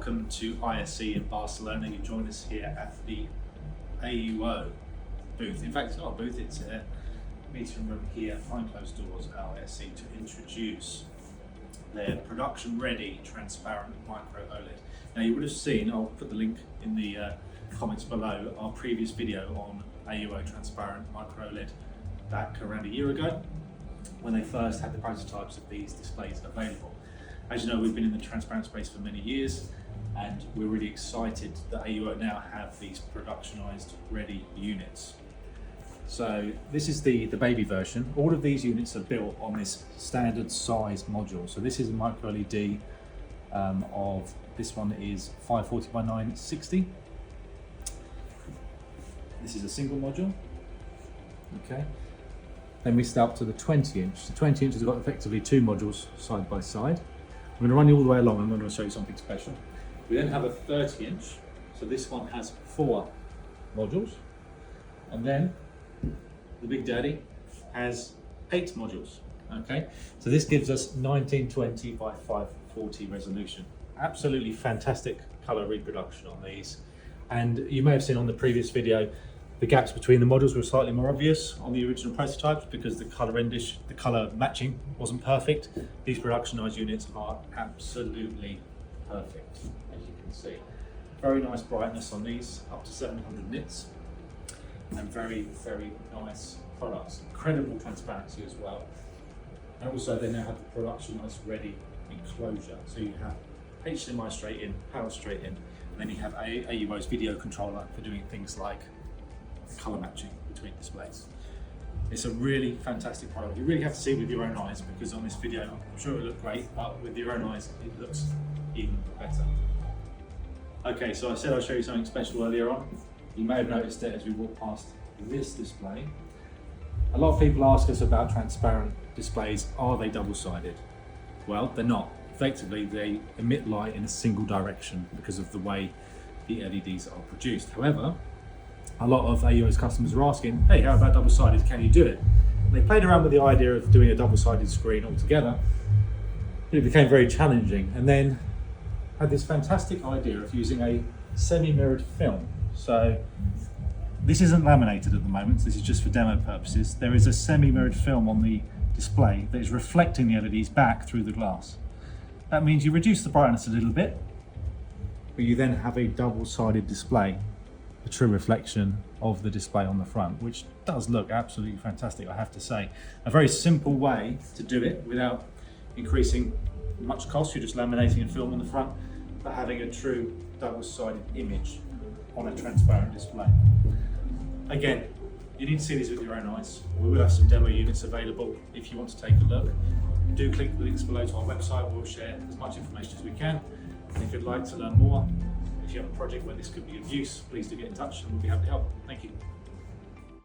welcome to ISE in Barcelona. You join us here at the AUO booth. In fact, it's not a booth, it's a meeting room here behind closed doors at ISE to introduce their production ready transparent micro OLED. Now you would have seen, I'll put the link in the comments below, our previous video on AUO transparent micro OLED back around a year ago when they first had the prototypes of these displays available. As you know, we've been in the transparent space for many years, and we're really excited that AUO now have these productionized ready units. So this is the baby version. All of these units are built on this standard size module. So this is a micro LED of, this one is 540 by 960. This is a single module, okay? Then we start up to the 20 inch. The 20 inch has got effectively two modules side by side. I'm going to run you all the way along. I'm going to show you something special. We then have a 30 inch. So this one has 4 modules. And then the Big Daddy has 8 modules. Okay, so this gives us 1920 by 540 resolution. Absolutely fantastic color reproduction on these. And you may have seen on the previous video, the gaps between the modules were slightly more obvious on the original prototypes because the color matching wasn't perfect. These productionized units are absolutely perfect, as you can see. Very nice brightness on these, up to 700 nits, and very, very nice products. Incredible transparency as well. And also they now have the productionized ready enclosure. So you have HDMI straight in, power straight in, and then you have AUO's video controller for doing things like color matching between displays. It's a really fantastic product. You really have to see it with your own eyes, because on this video, I'm sure it'll look great, but with your own eyes, it looks even better. Okay, so I said I'd show you something special earlier on. You may have noticed it as we walk past this display. A lot of people ask us about transparent displays. Are they double-sided? Well, they're not. Effectively, they emit light in a single direction because of the way the LEDs are produced. However, a lot of AUO's customers are asking, hey, how about double-sided? Can you do it? And they played around with the idea of doing a double-sided screen altogether, but it became very challenging, and then had this fantastic idea of using a semi-mirrored film. So this isn't laminated at the moment, so this is just for demo purposes. There is a semi-mirrored film on the display that is reflecting the LEDs back through the glass. That means you reduce the brightness a little bit, but you then have a double-sided display, a true reflection of the display on the front, which does look absolutely fantastic, I have to say. A very simple way to do it without increasing much cost. You're just laminating a film on the front, but having a true double-sided image on a transparent display. Again, you need to see these with your own eyes. We will have some demo units available if you want to take a look. Do click the links below to our website. We'll share as much information as we can. And if you'd like to learn more, if you have a project where this could be of use, please do get in touch and we'll be happy to help. Thank you.